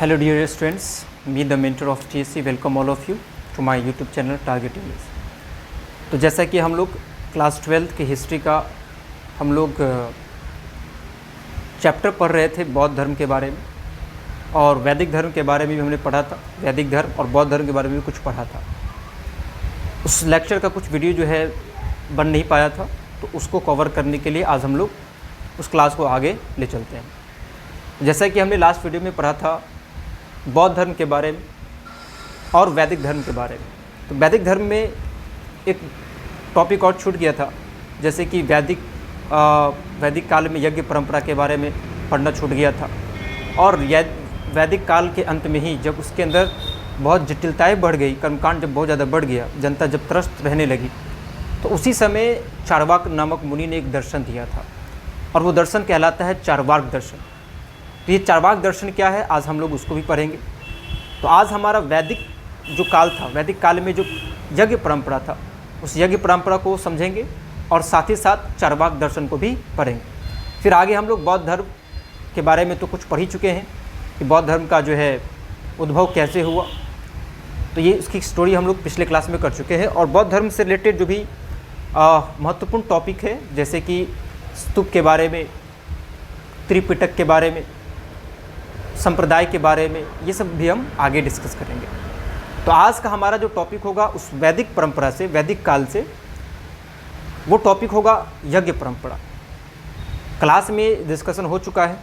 Hello dear students, me the mentor of TSC welcome all of you to my YouTube channel Target English। तो जैसा कि हम लोग class 12 की history का हम लोग चैप्टर पढ़ रहे थे बौद्ध धर्म के बारे में, और वैदिक धर्म के बारे में भी हमने पढ़ा था। वैदिक धर्म और बौद्ध धर्म के बारे में भी कुछ पढ़ा था। उस लेक्चर का कुछ वीडियो जो है बन नहीं पाया था, तो उसको कवर करने के लिए आज हम लोग उस क्लास को आगे ले चलते हैं। जैसा कि हमने लास्ट वीडियो में पढ़ा था बौद्ध धर्म के बारे में और वैदिक धर्म के बारे में, तो वैदिक धर्म में एक टॉपिक और छूट गया था, जैसे कि वैदिक काल में यज्ञ परंपरा के बारे में पढ़ना छूट गया था। और वैदिक काल के अंत में ही जब उसके अंदर बहुत जटिलताएं बढ़ गई, कर्मकांड जब बहुत ज़्यादा बढ़ गया, जनता जब त्रस्त रहने लगी, तो उसी समय चार्वाक नामक मुनि ने एक दर्शन दिया था, और वो दर्शन कहलाता है चार्वाक दर्शन। तो ये चार्वाक दर्शन क्या है, आज हम लोग उसको भी पढ़ेंगे। तो आज हमारा वैदिक जो काल था, वैदिक काल में जो यज्ञ परंपरा था, उस यज्ञ परंपरा को समझेंगे और साथ ही साथ चार्वाक दर्शन को भी पढ़ेंगे। फिर आगे हम लोग बौद्ध धर्म के बारे में तो कुछ पढ़ ही चुके हैं कि बौद्ध धर्म का जो है उद्भव कैसे हुआ, तो ये उसकी स्टोरी हम लोग पिछले क्लास में कर चुके हैं। और बौद्ध धर्म से रिलेटेड जो भी महत्वपूर्ण टॉपिक है, जैसे कि स्तूप के बारे में, त्रिपिटक के बारे में, संप्रदाय के बारे में, ये सब भी हम आगे डिस्कस करेंगे। तो आज का हमारा जो टॉपिक होगा उस वैदिक परंपरा से, वैदिक काल से, वो टॉपिक होगा यज्ञ परंपरा। क्लास में डिस्कशन हो चुका है,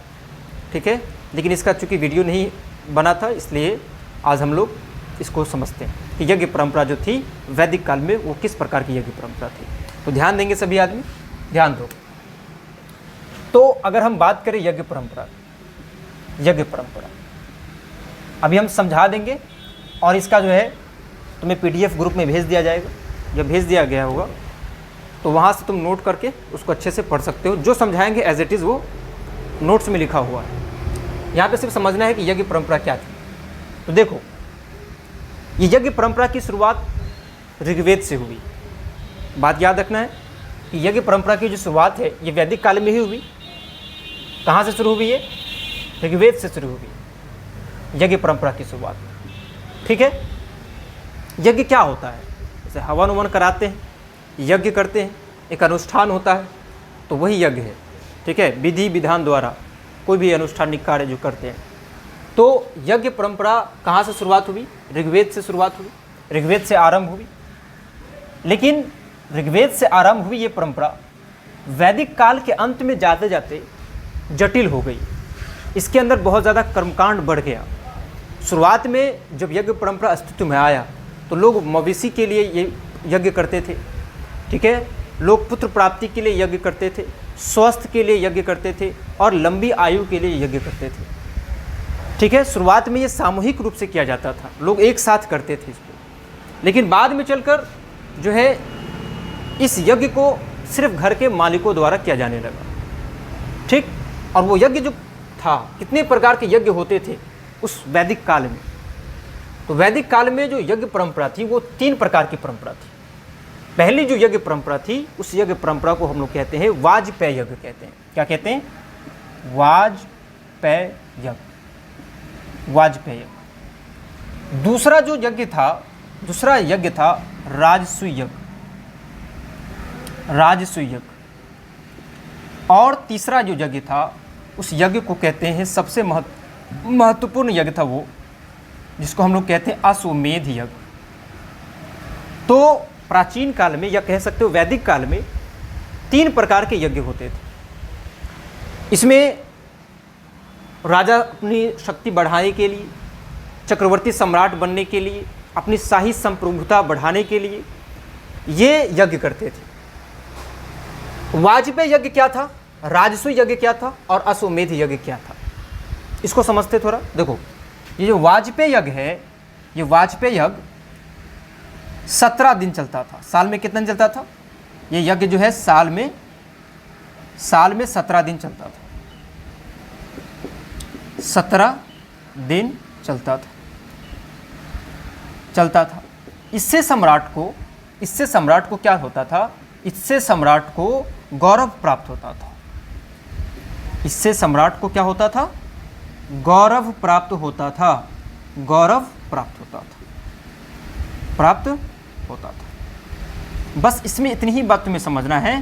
ठीक है, लेकिन इसका चूँकि वीडियो नहीं बना था, इसलिए आज हम लोग इसको समझते हैं कि यज्ञ परंपरा जो थी वैदिक काल में वो किस प्रकार की यज्ञ परंपरा थी। तो ध्यान देंगे सभी आदमी, ध्यान दो। तो अगर हम बात करें यज्ञ परंपरा, अभी हम समझा देंगे, और इसका जो है तुम्हें PDF ग्रुप में भेज दिया जाएगा। जब भेज दिया गया होगा तो वहाँ से तुम नोट करके उसको अच्छे से पढ़ सकते हो। जो समझाएंगे एज इट इज़ वो नोट्स में लिखा हुआ है। यहाँ पे सिर्फ समझना है कि यज्ञ परंपरा क्या थी। तो देखो, ये यज्ञ परंपरा की शुरुआत ऋग्वेद से हुई। बात याद रखना है कि यज्ञ परंपरा की जो शुरुआत है ये वैदिक काल में ही हुई। कहाँ से शुरू हुई है? ऋग्वेद से शुरू हुई यज्ञ परंपरा की शुरुआत, ठीक है। यज्ञ क्या होता है? जैसे हवन उवन कराते हैं, यज्ञ करते हैं, एक अनुष्ठान होता है, तो वही यज्ञ है, ठीक है। विधि विधान द्वारा कोई भी अनुष्ठानिक कार्य जो करते हैं, तो यज्ञ परंपरा कहाँ से शुरुआत हुई? ऋग्वेद से शुरुआत हुई, ऋग्वेद से आरंभ हुई। लेकिन ऋग्वेद से आरंभ हुई ये परंपरा वैदिक काल के अंत में जाते जाते जटिल हो गई। इसके अंदर बहुत ज़्यादा कर्मकांड बढ़ गया। शुरुआत में जब यज्ञ परंपरा अस्तित्व में आया तो लोग मवेशी के लिए ये यज्ञ करते थे, ठीक है। लोग पुत्र प्राप्ति के लिए यज्ञ करते थे, स्वास्थ्य के लिए यज्ञ करते थे, और लंबी आयु के लिए यज्ञ करते थे, ठीक है। शुरुआत में ये सामूहिक रूप से किया जाता था, लोग एक साथ करते थे इसको। लेकिन बाद में चलकर जो है इस यज्ञ को सिर्फ घर के मालिकों द्वारा किया जाने लगा, ठीक। और वो यज्ञ जो था, कितने प्रकार के यज्ञ होते थे उस वैदिक काल में। तो वैदिक काल में जो यज्ञ परंपरा थी वो 3 प्रकार की परंपरा थी। पहली जो यज्ञ परंपरा थी, उस यज्ञ परंपरा को हम लोग कहते हैं वाजपेय यज्ञ कहते हैं। क्या कहते हैं? वाजपेय यज्ञ, वाजपेय यज्ञ। दूसरा जो यज्ञ था, दूसरा यज्ञ था राजसूय यज्ञ, राजसूय यज्ञ। और तीसरा जो यज्ञ था, उस यज्ञ को कहते हैं, सबसे महत्वपूर्ण यज्ञ था वो, जिसको हम लोग कहते हैं अश्वमेध यज्ञ। तो प्राचीन काल में, या कह सकते हो वैदिक काल में, 3 प्रकार के यज्ञ होते थे। इसमें राजा अपनी शक्ति बढ़ाने के लिए, चक्रवर्ती सम्राट बनने के लिए, अपनी शाही संप्रभुता बढ़ाने के लिए ये यज्ञ करते थे। वाजपेय यज्ञ क्या था, राजसूय यज्ञ क्या था, और अश्वमेध यज्ञ क्या था, इसको समझते थोड़ा। देखो, ये जो वाजपेय यज्ञ है, ये वाजपेय यज्ञ 17 दिन चलता था। साल में कितना दिन चलता था? ये यज्ञ जो है साल में 17 दिन चलता था। 17 दिन चलता था। इससे सम्राट को क्या होता था? इससे सम्राट को गौरव प्राप्त होता था। इससे सम्राट को क्या होता था? गौरव प्राप्त होता था, गौरव प्राप्त होता था, प्राप्त होता था। बस इसमें इतनी ही बात तुम्हें समझना है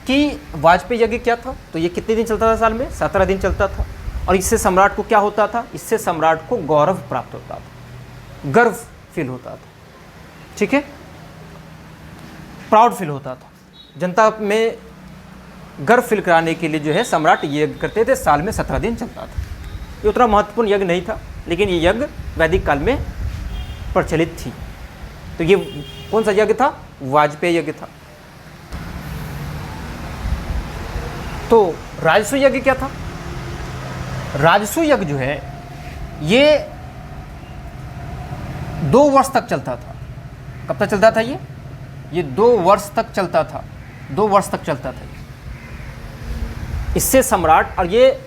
कि वाजपेयी यज्ञ क्या था। तो ये कितने दिन चलता था साल में? 17 दिन चलता था। और इससे सम्राट को क्या होता था? इससे सम्राट को गौरव प्राप्त होता था, गर्व फील होता था, ठीक है, प्राउड फील होता था। जनता में गर्व फील कराने के लिए जो है सम्राट यज्ञ करते थे, साल में 17 दिन चलता था। ये उतना महत्वपूर्ण यज्ञ नहीं था, लेकिन ये यज्ञ वैदिक काल में प्रचलित थी। तो ये कौन सा यज्ञ था? वाजपेयी यज्ञ था। तो राजसू यज्ञ क्या था? राजसू यज्ञ जो है ये 2 वर्ष तक चलता था। कब तक चलता था ये 2 वर्ष तक चलता था, 2 वर्ष तक चलता था। इससे सम्राट, और ये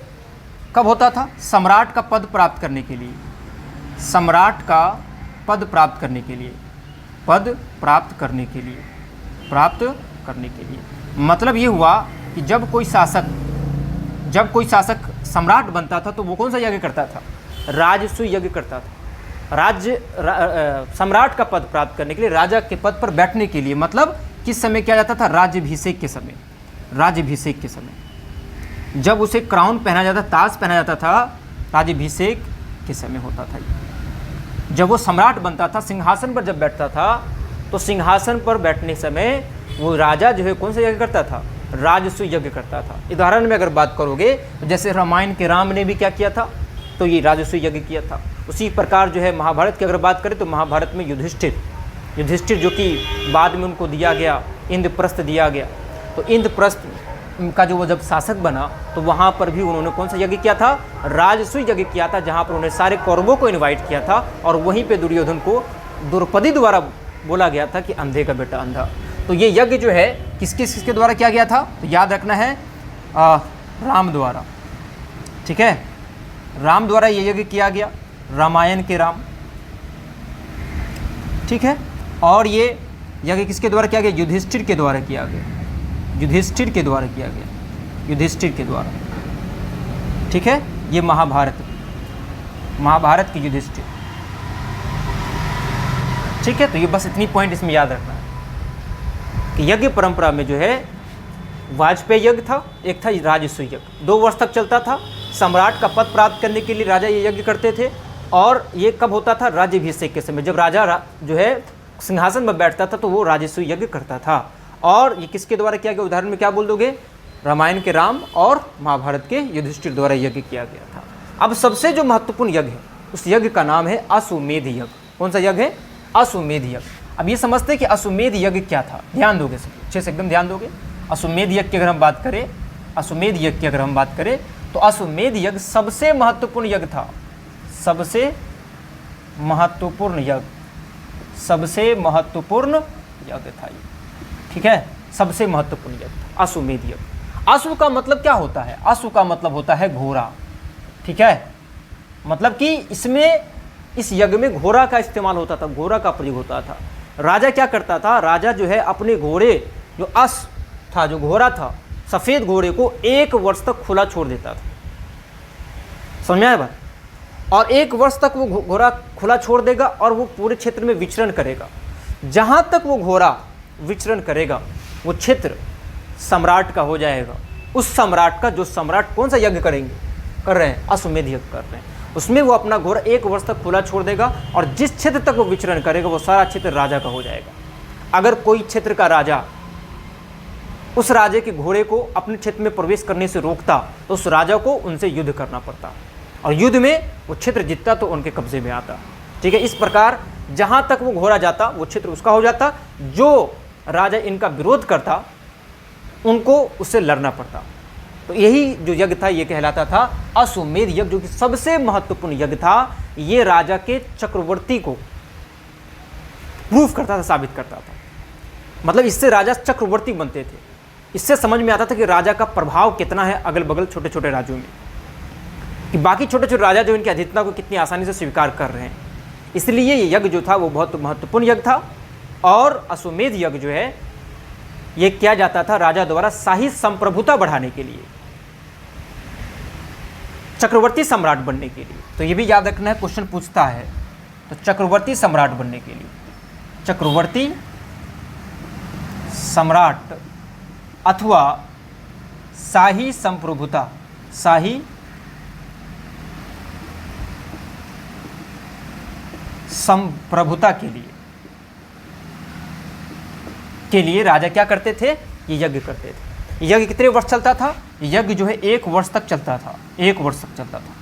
कब होता था? सम्राट का पद प्राप्त करने के लिए, सम्राट का पद प्राप्त करने के लिए, पद प्राप्त करने के लिए, प्राप्त करने के लिए। मतलब ये हुआ कि जब कोई शासक सम्राट बनता था तो वो कौन सा यज्ञ करता था? राजसूय यज्ञ करता था। सम्राट का पद प्राप्त करने के लिए, राजा के पद पर बैठने के लिए। मतलब किस समय किया जाता था? राज्याभिषेक के समय, राज्याभिषेक के समय जब उसे क्राउन पहना जाता, ताज पहना जाता था, राज्याभिषेक के समय होता था। जब वो सम्राट बनता था, सिंहासन पर जब बैठता था, तो सिंहासन पर बैठने समय वो राजा जो है कौन सा यज्ञ करता था? राजसूय यज्ञ करता था। उदाहरण में अगर बात करोगे तो जैसे रामायण के राम ने भी क्या किया था? तो ये राजसूय यज्ञ किया था। उसी प्रकार जो है महाभारत की अगर बात करें तो महाभारत में युधिष्ठिर जो कि बाद में उनको दिया गया, इंद्रप्रस्थ दिया गया। तो इंद्रप्रस्थ का जो वो जब शासक बना तो वहाँ पर भी उन्होंने कौन सा यज्ञ किया था? राजसूय यज्ञ किया था, जहाँ पर उन्होंने सारे कौरवों को इन्वाइट किया था। और वहीं पे दुर्योधन को द्रौपदी द्वारा बोला गया था कि अंधे का बेटा अंधा। तो ये यज्ञ जो है किसके द्वारा किया गया था? तो याद रखना है राम द्वारा, ठीक है, राम द्वारा ये यज्ञ किया गया, रामायण के राम, ठीक है। और ये यज्ञ किसके द्वारा किया गया? युधिष्ठिर के द्वारा किया गया, युधिष्ठिर के द्वारा किया गया, युधिष्ठिर के द्वारा, ठीक है। ये महाभारत की युधिष्ठिर, ठीक है। तो ये बस इतनी पॉइंट इसमें याद रखना है कि यज्ञ परंपरा में जो है वाजपेयी यज्ञ था, एक था राजसूय यज्ञ, 2 वर्ष तक चलता था। सम्राट का पद प्राप्त करने के लिए राजा ये यज्ञ करते थे। और ये कब होता था? राज्याभिषेक के समय, जब राजा जो है सिंहासन पर बैठता था तो वो राजसूय यज्ञ करता था। और ये किसके द्वारा किया गया? उदाहरण में क्या बोल दोगे? रामायण के राम और महाभारत के युधिष्ठिर द्वारा यज्ञ किया गया था। अब सबसे जो महत्वपूर्ण यज्ञ है उस यज्ञ का नाम है अश्वमेध यज्ञ। कौन सा यज्ञ है? अश्वमेध यज्ञ। अब ये समझते हैं कि अश्वमेध यज्ञ क्या था। ध्यान दोगे, सब अच्छे से एकदम ध्यान दोगे। अश्वमेध यज्ञ की अगर हम बात करें, अश्वमेध यज्ञ की अगर हम बात करें तो अश्वमेध यज्ञ सबसे महत्वपूर्ण यज्ञ था, सबसे महत्वपूर्ण यज्ञ, सबसे महत्वपूर्ण यज्ञ था ये, ठीक है। सबसे महत्वपूर्ण यज्ञ था अश्वमेध यज्ञ। अश्व का मतलब क्या होता है? अश्व का मतलब होता है घोड़ा, ठीक है। मतलब कि इसमें, इस यज्ञ में घोड़ा का इस्तेमाल होता था, घोड़ा का प्रयोग होता था। राजा क्या करता था? राजा जो है अपने घोड़े, जो अश्व था, जो घोड़ा था, सफ़ेद घोड़े को 1 वर्ष तक खुला छोड़ देता था। समझ में आया बात? और 1 वर्ष तक वो घोड़ा खुला छोड़ देगा और वो पूरे क्षेत्र में विचरण करेगा। जहाँ तक वो घोड़ा विचरण करेगा वो क्षेत्र सम्राट का हो जाएगा। उस सम्राट का, जो सम्राट कौन सा यज्ञ कर रहे हैं? अश्वमेध यज्ञ कर रहे हैं। उसमें वो अपना घोड़ा 1 वर्ष तक खुला छोड़ देगा और जिस क्षेत्र तक वो विचरण करेगा वो सारा क्षेत्र राजा का हो जाएगा। अगर कोई क्षेत्र का राजा उस राजे के घोड़े को अपने क्षेत्र में प्रवेश करने से रोकता तो उस राजा को उनसे युद्ध करना पड़ता और युद्ध में वो क्षेत्र जीतता तो उनके कब्जे में आता, ठीक है। इस प्रकार जहाँ तक वो घोड़ा जाता वो क्षेत्र उसका हो जाता। जो राजा इनका विरोध करता उनको उससे लड़ना पड़ता। तो यही जो यज्ञ था ये कहलाता था अश्वमेध यज्ञ, जो कि सबसे महत्वपूर्ण यज्ञ था। ये राजा के चक्रवर्ती को प्रूफ करता था, साबित करता था। मतलब इससे राजा चक्रवर्ती बनते थे। इससे समझ में आता था कि राजा का प्रभाव कितना है अगल बगल छोटे छोटे राज्यों में, कि बाकी छोटे छोटे राजा जो इनकी अधिकता को कितनी आसानी से स्वीकार कर रहे हैं। इसलिए ये यज्ञ जो था वो बहुत महत्वपूर्ण यज्ञ था। और अश्वमेध यज्ञ जो है ये किया जाता था राजा द्वारा शाही संप्रभुता बढ़ाने के लिए। चक्रवर्ती सम्राट बनने के लिए, तो ये भी याद रखना है, क्वेश्चन पूछता है। तो चक्रवर्ती सम्राट बनने के लिए, चक्रवर्ती सम्राट अथवा शाही संप्रभुता, शाही संप्रभुता के लिए राजा क्या करते थे, ये यज्ञ करते थे। यज्ञ कितने वर्ष चलता था, यज्ञ जो है 1 वर्ष तक चलता था, 1 वर्ष तक चलता था।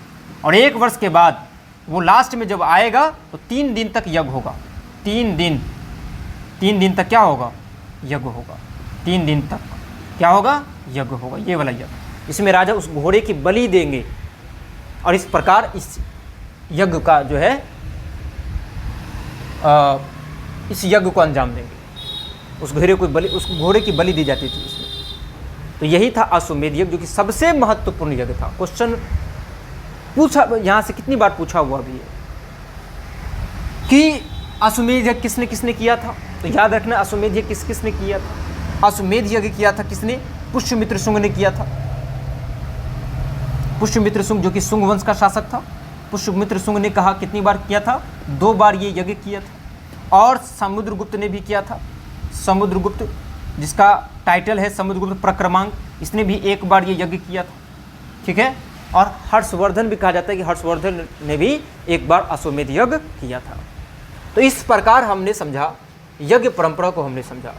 और 1 वर्ष के बाद वो लास्ट में जब आएगा तो 3 दिन तक यज्ञ होगा, 3 दिन तक क्या होगा, यज्ञ होगा, 3 दिन तक क्या होगा, यज्ञ होगा, ये वाला यज्ञ। इसमें राजा उस घोड़े की बलि देंगे और इस प्रकार इस यज्ञ का जो है इस यज्ञ को अंजाम देंगे। उस घोड़े की बलि दी जाती थी इसमें। तो यही था अश्वमेध यज्ञ, जो कि सबसे महत्वपूर्ण यज्ञ था। क्वेश्चन पूछा यहाँ से कितनी बार पूछा हुआ भी है कि अश्वमेध यज्ञ किसने किसने किया था। तो याद रखना, अश्वमेध यज्ञ किसने किया था। अश्वमेध यज्ञ किया था किसने, पुष्यमित्र शुंग ने किया था। पुष्यमित्र शुंग जो कि शुंग वंश का शासक था। पुष्यमित्र शुंग ने कहा कितनी बार किया था, 2 बार ये यज्ञ किया था। और समुद्रगुप्त ने भी किया था। समुद्रगुप्त जिसका टाइटल है समुद्रगुप्त प्रक्रमांक, इसने भी 1 बार ये यज्ञ किया था, ठीक है। और हर्षवर्धन भी कहा जाता है कि हर्षवर्धन ने भी 1 बार अश्वमेध यज्ञ किया था। तो इस प्रकार हमने समझा, यज्ञ परंपरा को हमने समझा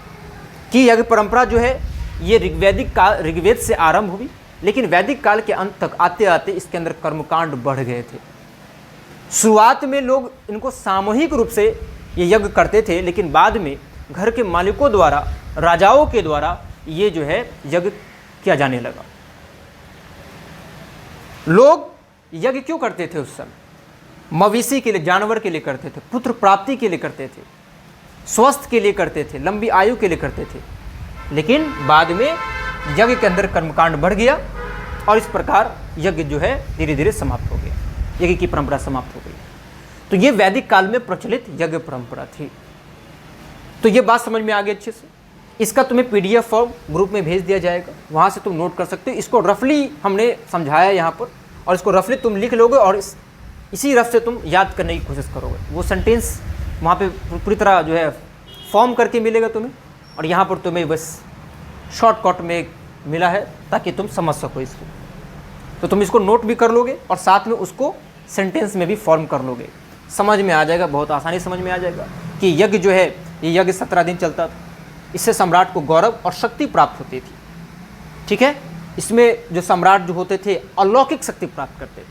कि यज्ञ परंपरा जो है ये ऋग्वेद से आरंभ हुई, लेकिन वैदिक काल के अंत तक आते आते इसके अंदर कर्मकांड बढ़ गए थे। शुरुआत में लोग इनको सामूहिक रूप से ये यज्ञ करते थे, लेकिन बाद में घर के मालिकों द्वारा, राजाओं के द्वारा ये जो है यज्ञ किया जाने लगा। लोग यज्ञ क्यों करते थे उस समय, मवेशी के लिए, जानवर के लिए करते थे, पुत्र प्राप्ति के लिए करते थे, स्वास्थ्य के लिए करते थे, लंबी आयु के लिए करते थे। लेकिन बाद में यज्ञ के अंदर कर्मकांड बढ़ गया और इस प्रकार यज्ञ जो है धीरे धीरे समाप्त हो गया, यज्ञ की परंपरा समाप्त हो गई। तो ये वैदिक काल में प्रचलित यज्ञ परंपरा थी। तो ये बात समझ में आ गई अच्छे से। इसका तुम्हें PDF फॉर्म ग्रुप में भेज दिया जाएगा, वहाँ से तुम नोट कर सकते हो। इसको रफली हमने समझाया यहाँ पर, और इसको रफली तुम लिख लोगे और इसी रफ से तुम याद करने की कोशिश करोगे। वो सेंटेंस वहाँ पे पूरी तरह जो है फॉर्म करके मिलेगा तुम्हें, और यहाँ पर तुम्हें बस शॉर्टकट में मिला है ताकि तुम समझ सको इसको। तो तुम इसको नोट भी कर लोगे और साथ में उसको सेंटेंस में भी फॉर्म कर लोगे, समझ में आ जाएगा, बहुत आसानी समझ में आ जाएगा कि यज्ञ जो है ये यज्ञ 17 दिन चलता था। इससे सम्राट को गौरव और शक्ति प्राप्त होती थी, ठीक है। इसमें जो सम्राट जो होते थे अलौकिक शक्ति प्राप्त करते थे।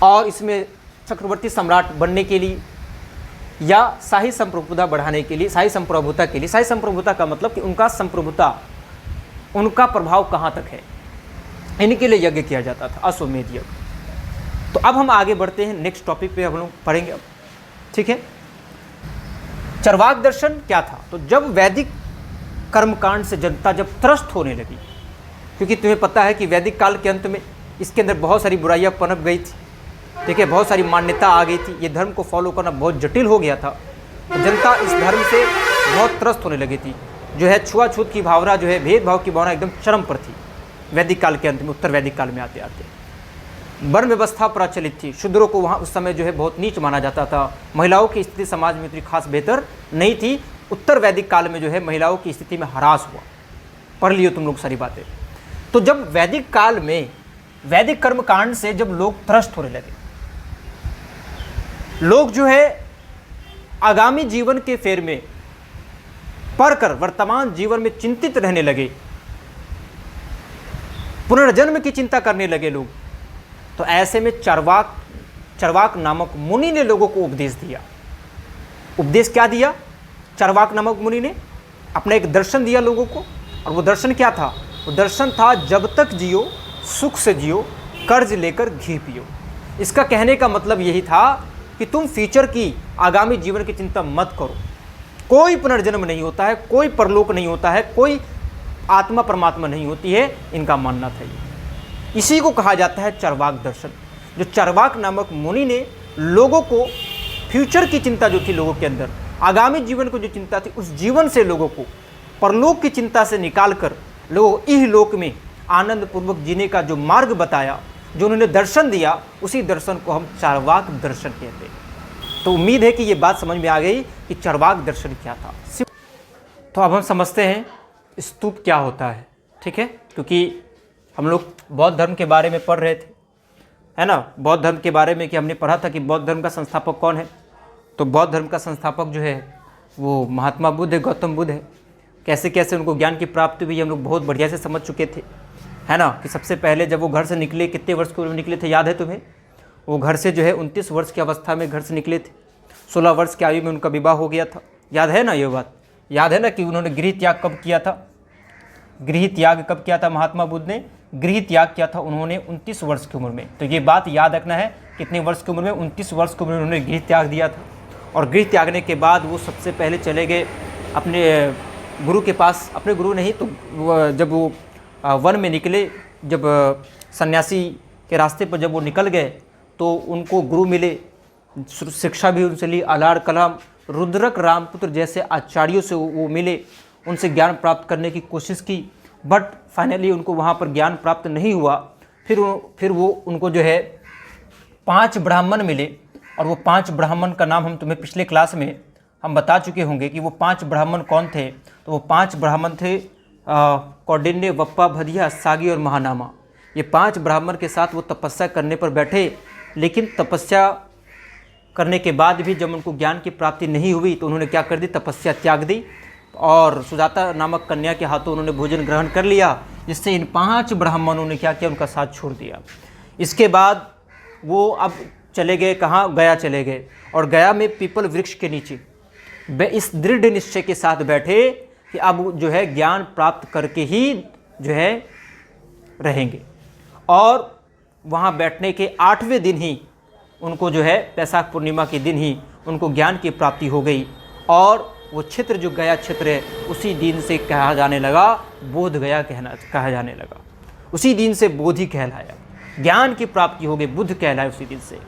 और इसमें चक्रवर्ती सम्राट बनने के लिए या शाही संप्रभुता बढ़ाने के लिए, शाही संप्रभुता के लिए, शाही संप्रभुता का मतलब कि उनका संप्रभुता, उनका प्रभाव कहाँ तक है, इनके लिए यज्ञ किया जाता था, अश्वमेध यज्ञ। तो अब हम आगे बढ़ते हैं, नेक्स्ट टॉपिक पे हम लोग पढ़ेंगे अब, ठीक है। चरवाक दर्शन क्या था। तो जब वैदिक कर्मकांड से जनता जब त्रस्त होने लगी, क्योंकि तुम्हें पता है कि वैदिक काल के अंत में इसके अंदर बहुत सारी बुराइयां पनप गई थी, ठीक है, बहुत सारी मान्यता आ गई थी, ये धर्म को फॉलो करना बहुत जटिल हो गया था। तो जनता इस धर्म से बहुत त्रस्त होने लगी थी, जो है छुआछूत की भावना, जो है भेदभाव की भावना एकदम चरम पर थी वैदिक काल के अंत में। उत्तर वैदिक काल में आते आते वर्ण व्यवस्था प्रचलित थी, शूद्रों को वहाँ उस समय जो है बहुत नीच माना जाता था। महिलाओं की स्थिति समाज में इतनी खास बेहतर नहीं थी। उत्तर वैदिक काल में जो है महिलाओं की स्थिति में ह्रास हुआ। पढ़ लियो तुम लोग सारी बातें। तो जब वैदिक काल में वैदिक कर्मकांड से जब लोग त्रस्त होने लगे, लोग जो है आगामी जीवन के फेर में पढ़कर वर्तमान जीवन में चिंतित रहने लगे, पुनर्जन्म की चिंता करने लगे लोग। तो ऐसे में चरवाक नामक मुनि ने लोगों को उपदेश दिया। उपदेश क्या दिया? चरवाक नामक मुनि ने अपना एक दर्शन दिया लोगों को, और वो दर्शन क्या था? वो दर्शन था जब तक जियो सुख से जियो, कर्ज लेकर घी पियो। इसका कहने का मतलब यही था कि तुम फ्यूचर की, आगामी जीवन की चिंता मत करो। कोई पुनर्जन्म नहीं होता है, कोई परलोक नहीं होता है, कोई आत्मा परमात्मा नहीं होती है, इनका मानना था ये। इसी को कहा जाता है चरवाक दर्शन। जो चरवाक नामक मुनि ने लोगों को फ्यूचर की चिंता जो थी लोगों के अंदर, आगामी जीवन को जो चिंता थी, उस जीवन से लोगों को परलोक की चिंता से निकाल कर लोगों को इह लोक में आनंद पूर्वक जीने का जो मार्ग बताया, जो उन्होंने दर्शन दिया उसी दर्शन को हम चार्वाक दर्शन कहते हैं। तो उम्मीद है कि ये बात समझ में आ गई कि चार्वाक दर्शन क्या था। तो अब हम समझते हैं स्तूप क्या होता है, ठीक है, क्योंकि हम लोग बौद्ध धर्म के बारे में पढ़ रहे थे, है ना, बौद्ध धर्म के बारे में कि हमने पढ़ा था कि बौद्ध धर्म का संस्थापक कौन है। तो बौद्ध धर्म का संस्थापक जो है वो महात्मा बुद्ध है, गौतम बुद्ध है। कैसे कैसे उनको ज्ञान की प्राप्ति हुई हम लोग बहुत बढ़िया से समझ चुके थे, है ना, कि सबसे पहले जब वो घर से निकले, कितने वर्ष के उम्र में निकले थे याद है तुम्हें? वो घर से जो है 29 वर्ष की अवस्था में घर से निकले थे। 16 वर्ष की आयु में उनका विवाह हो गया था। याद है ना ये बात? याद है ना कि उन्होंने गृह त्याग कब किया था? गृह त्याग कब किया था? महात्मा बुद्ध ने गृह त्याग किया था उन्होंने 29 वर्ष की उम्र में। तो ये बात याद रखना है, कितने वर्ष की उम्र में? 29 वर्ष की उम्र में उन्होंने गृह त्याग दिया था। और गृह त्यागने के बाद वो सबसे पहले चले गए अपने गुरु के पास। अपने गुरु नहीं तो जब वो वन में निकले, जब सन्यासी के रास्ते पर जब वो निकल गए तो उनको गुरु मिले, शिक्षा भी उनसे ली। अलार कलाम, रुद्रक रामपुत्र जैसे आचार्यों से वो मिले, उनसे ज्ञान प्राप्त करने की कोशिश की, बट फाइनली उनको वहाँ पर ज्ञान प्राप्त नहीं हुआ। फिर वो उनको जो है 5 ब्राह्मण मिले, और वो 5 ब्राह्मण का नाम हम तुम्हें पिछले क्लास में हम बता चुके होंगे कि वो 5 ब्राह्मण कौन थे। तो वो 5 ब्राह्मण थे कौंडिन्य, वप्पा, भदिया, सागी और महानामा। ये 5 ब्राह्मण के साथ वो तपस्या करने पर बैठे, लेकिन तपस्या करने के बाद भी जब उनको ज्ञान की प्राप्ति नहीं हुई तो उन्होंने क्या कर दी? तपस्या त्याग दी और सुजाता नामक कन्या के हाथों उन्होंने भोजन ग्रहण कर लिया, जिससे इन 5 ब्राह्मणों ने क्या किया? उनका साथ छोड़ दिया। इसके बाद वो अब चले गए कहाँ? गया चले गए, और गया में पीपल वृक्ष के नीचे इस दृढ़ निश्चय के साथ बैठे कि अब जो है ज्ञान प्राप्त करके ही जो है रहेंगे। और वहाँ बैठने के 8वें दिन ही उनको जो है बैसाख पूर्णिमा के दिन ही उनको ज्ञान की प्राप्ति हो गई। और वो क्षेत्र जो गया क्षेत्र है उसी दिन से कहा जाने लगा बोध गया कहा जाने लगा। उसी दिन से बोधि कहलाया, ज्ञान की प्राप्ति हो गई, बुद्ध कहलाए उसी दिन से।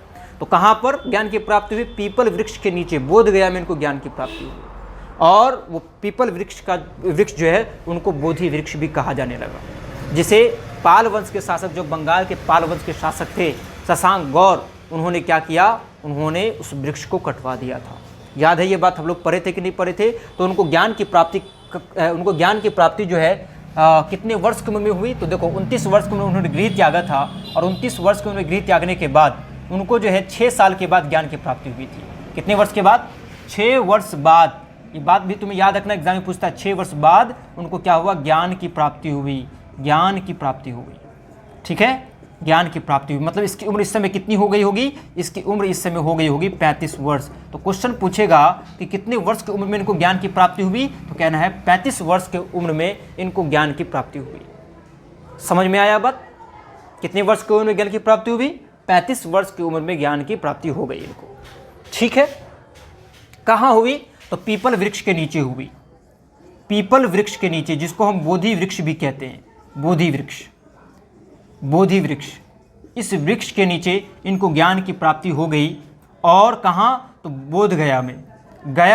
तो कहाँ पर ज्ञान की प्राप्ति हुई? पीपल वृक्ष के नीचे, बोध गया में इनको ज्ञान की प्राप्ति हुई। और वो पीपल वृक्ष जो है उनको बोधि वृक्ष भी कहा जाने लगा, जिसे पाल वंश के शासक, जो बंगाल के पाल वंश के शासक थे शशांक गौर, उन्होंने क्या किया? उन्होंने उस वृक्ष को कटवा दिया था। याद है ये बात? हम लोग पढ़े थे कि नहीं पढ़े थे? तो उनको ज्ञान की प्राप्ति जो है कितने वर्ष की उम्र में हुई? तो देखो 29 वर्ष की उम्र में उन्होंने गृह त्यागा था, और 29 वर्ष की उम्र में गृह त्यागने के बाद उनको जो है 6 साल के बाद ज्ञान की प्राप्ति हुई थी। कितने वर्ष के बाद? 6 वर्ष बाद। ये बात भी तुम्हें याद रखना, एग्जाम में पूछता है। 6 वर्ष बाद उनको क्या हुआ? ज्ञान की प्राप्ति हुई। ज्ञान की प्राप्ति हो गई, ठीक है, ज्ञान की प्राप्ति हुई। मतलब इसकी उम्र इस समय कितनी हो गई होगी? इसकी उम्र इस समय हो गई होगी 35 वर्ष। तो क्वेश्चन पूछेगा कि कितने वर्ष की उम्र में इनको ज्ञान की प्राप्ति हुई? तो कहना है 35 वर्ष की उम्र में इनको ज्ञान की प्राप्ति हुई। समझ में आया बात? कितने वर्ष की उम्र में ज्ञान की प्राप्ति हुई? 35 वर्ष की उम्र में ज्ञान की प्राप्ति हो गई इनको, ठीक है। कहाँ हुई? तो पीपल वृक्ष के नीचे हुई। पीपल वृक्ष के नीचे, जिसको हम बोधि वृक्ष भी कहते हैं, बोधि वृक्ष, बोधि वृक्ष। इस वृक्ष के नीचे इनको ज्ञान की प्राप्ति हो गई। और कहाँ? तो बोध गया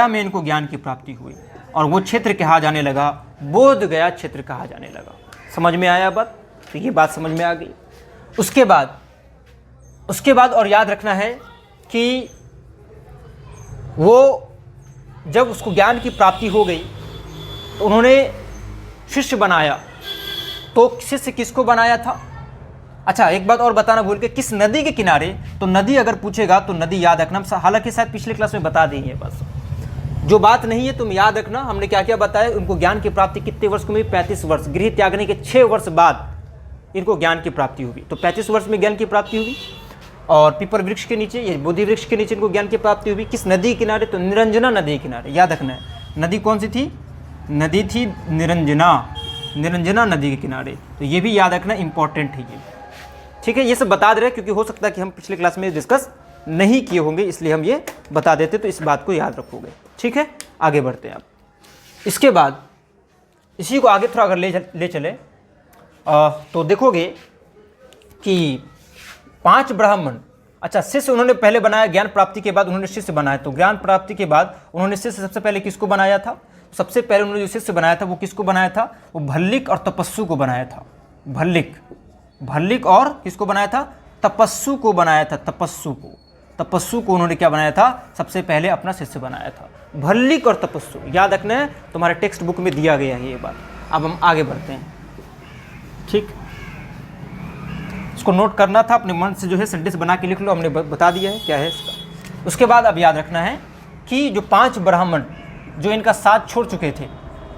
में इनको ज्ञान की प्राप्ति हुई, और वो क्षेत्र कहा जाने लगा बोध गया क्षेत्र कहा जाने लगा। समझ में आया बात? तो ये बात समझ में आ गई। उसके बाद और याद रखना है कि वो जब उसको ज्ञान की प्राप्ति हो गई तो उन्होंने शिष्य बनाया। तो शिष्य किसको बनाया था? अच्छा, एक बात और बताना भूल के, किस नदी के किनारे? तो नदी अगर पूछेगा तो नदी याद रखना, हालांकि शायद पिछले क्लास में बता दी है, बस जो बात नहीं है तुम याद रखना। हमने क्या क्या बताया? उनको ज्ञान की प्राप्ति कितने वर्ष को हुई? 35 वर्ष। गृह त्यागने के 6 वर्ष बाद इनको ज्ञान की प्राप्ति हुई। तो 35 वर्ष में ज्ञान की प्राप्ति हुई। और पीपल वृक्ष के नीचे, ये बोधि वृक्ष के नीचे इनको ज्ञान की प्राप्ति हुई। किस नदी के किनारे? तो निरंजना नदी के किनारे। याद रखना है नदी कौन सी थी? नदी थी निरंजना नदी के किनारे। तो ये भी याद रखना, इंपॉर्टेंट है ये, ठीक है। ये सब बता दे रहे हैं क्योंकि हो सकता है कि हम पिछले क्लास में डिस्कस नहीं किए होंगे, इसलिए हम ये बता देते, तो इस बात को याद रखोगे, ठीक है। आगे बढ़ते हैं अब। इसके बाद इसी को आगे थोड़ा अगर ले चले तो देखोगे कि 5 ब्राह्मण, अच्छा शिष्य उन्होंने पहले बनाया, ज्ञान प्राप्ति के बाद उन्होंने शिष्य बनाया। तो ज्ञान प्राप्ति के बाद उन्होंने शिष्य सबसे पहले किसको बनाया था? सबसे पहले उन्होंने जो शिष्य बनाया था वो किसको बनाया था? वो भल्लिक और तपस्सु को बनाया था। भल्लिक भल्लिक और किसको बनाया था? तपस्सु को बनाया था, तपस्सु को उन्होंने क्या बनाया था? सबसे पहले अपना शिष्य बनाया था। भल्लिक और तपस्सु याद रखना है, तुम्हारे टेक्स्ट बुक में दिया गया है ये बात। अब हम आगे बढ़ते हैं, ठीक, इसको नोट करना था, अपने मन से जो है सेंटेंस बना के लिख लो, हमने बता दिया है क्या है इसका। उसके बाद अब याद रखना है कि जो 5 ब्राह्मण जो इनका साथ छोड़ चुके थे,